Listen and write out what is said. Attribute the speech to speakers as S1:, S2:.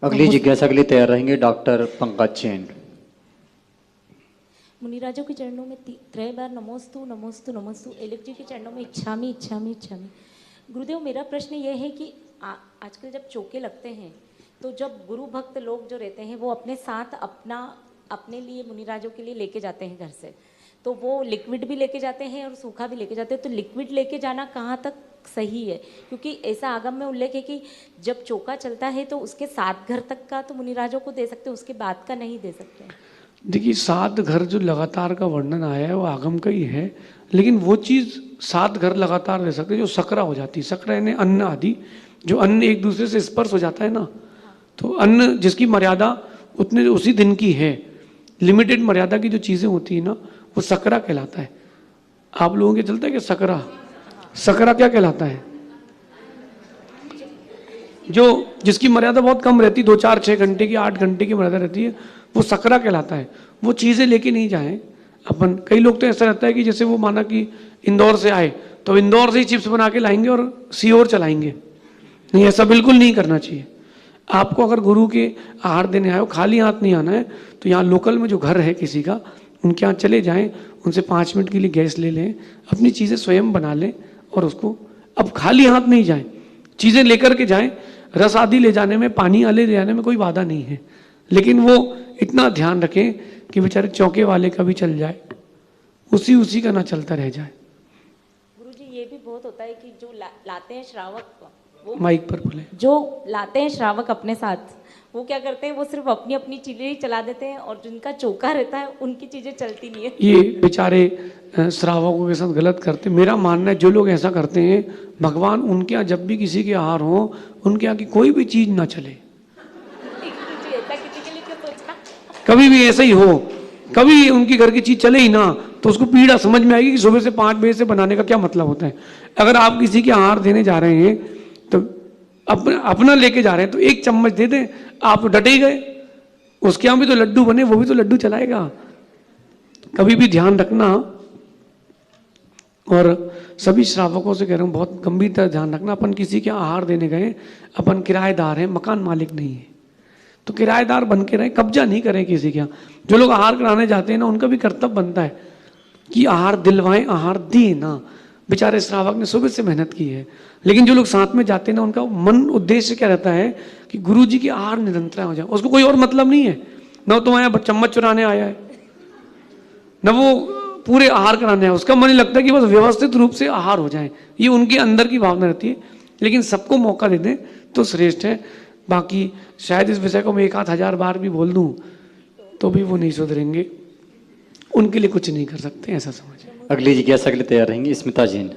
S1: अगली जिज्ञासा के लिए तैयार रहेंगे डॉक्टर पंकज जैन।
S2: मुनिराजों के चरणों में त्रय बार नमोस्तु नमोस्तु नमोस्तु। एलेख जी के चरणों में इच्छामी इच्छामी इच्छामी। गुरुदेव, मेरा प्रश्न यह है कि आजकल जब चौके लगते हैं तो जब गुरु भक्त लोग जो रहते हैं वो अपने साथ अपने लिए मुनिराजों के लिए लेके जाते हैं घर से, तो वो लिक्विड भी लेके जाते हैं और सूखा भी लेके जाते हैं। तो लिक्विड लेके जाना कहाँ तक सही है? क्योंकि ऐसा आगम में उल्लेख है कि जब चौका चलता है तो उसके 7 घर तक का तो मुनिराजों को दे सकते हैं, उसके बाद का नहीं दे सकते।
S3: देखिए, 7 घर जो लगातार का वर्णन आया है वो आगम का ही है, लेकिन वो चीज़ 7 घर लगातार दे सकते जो सकरा हो जाती है। सकरा यानी अन्न आदि, जो अन्न एक दूसरे से स्पर्श हो जाता है ना, तो अन्न जिसकी मर्यादा उतने उसी दिन की है, लिमिटेड मर्यादा की जो चीज़ें होती है ना, वो सकरा कहलाता है। आप लोगों के चलता है कि सकरा क्या कहलाता है? जो जिसकी मर्यादा बहुत कम रहती है, 2, 4, 6 घंटे की, 8 घंटे की मर्यादा रहती है, वो सकरा कहलाता है। वो चीज़ें लेके नहीं जाएं अपन। कई लोग तो ऐसा रहता है कि जैसे वो माना कि इंदौर से आए तो इंदौर से ही चिप्स बना के लाएंगे और सीहोर चलाएंगे। नहीं, ऐसा बिल्कुल नहीं करना चाहिए। आपको अगर गुरु के आहार देने आए हो, खाली हाथ नहीं आना है, तो यहाँ लोकल में जो घर है किसी का, उनके यहाँ चले जाएं, उनसे 5 मिनट के लिए गैस ले लें, अपनी चीज़ें स्वयं बना लें और उसको, अब खाली हाथ नहीं जाएं, चीज़ें लेकर के जाएं। रस आदि ले जाने में, पानी आदि ले जाने में कोई बाधा नहीं है, लेकिन वो इतना ध्यान रखें कि बेचारे चौके वाले का भी चल जाए, उसी का ना चलता रह जाए।
S2: गुरुजी, ये भी बहुत होता है कि जो लाते हैं श्रावक, वो
S3: माइक पर बोले,
S2: जो लाते हैं श्रावक अपने साथ, वो क्या करते हैं, वो सिर्फ अपनी चीजें ही चला देते हैं और जिनका चौका रहता है उनकी चीजें चलती नहीं है।
S3: ये बेचारे श्रावकों के साथ गलत करते। मेरा मानना है जो लोग ऐसा करते हैं, भगवान उनके यहाँ जब भी किसी के आहार हो, उनके यहाँ की कोई भी चीज ना चले। कभी भी ऐसा ही हो, कभी उनकी घर की चीज चले ही ना, तो उसको पीड़ा समझ में आएगी कि सुबह से 5 बजे से बनाने का क्या मतलब होता है। अगर आप किसी के आहार देने जा रहे हैं तो अपना लेके जा रहे हैं तो 1 चम्मच दे दें, आप डटे ही गए। उसके यहाँ भी तो लड्डू बने, वो भी तो लड्डू चलाएगा। कभी भी ध्यान रखना, और सभी श्रावकों से कह रहा हूँ बहुत गंभीरता ध्यान रखना। अपन किसी के आहार देने गए, अपन किराएदार हैं, मकान मालिक नहीं है, तो किराएदार बन के रहे, कब्जा नहीं करें किसी के यहाँ। जो लोग आहार कराने जाते हैं ना, उनका भी कर्तव्य बनता है कि आहार दिलवाएं, आहार दिए ना। बेचारे श्रावक ने सुबह से मेहनत की है, लेकिन जो लोग साथ में जाते हैं ना, उनका मन उद्देश्य क्या रहता है कि गुरु जी की आहार निरंतर हो जाए। उसको कोई और मतलब नहीं है, न तो वहाँ चम्मच चुराने आया है, न वो पूरे आहार कराने आया। उसका मन ही लगता है कि बस व्यवस्थित रूप से आहार हो जाए, ये उनके अंदर की भावना रहती है। लेकिन सबको मौका दे दें तो श्रेष्ठ है। बाकी शायद इस विषय को मैं 1 आध हजार बार भी बोल दूं तो भी वो नहीं सुधरेंगे, उनके लिए कुछ नहीं कर सकते, ऐसा समझ।
S1: अगली जिज्ञासा के लिए तैयार रहेंगे स्मिता जैन।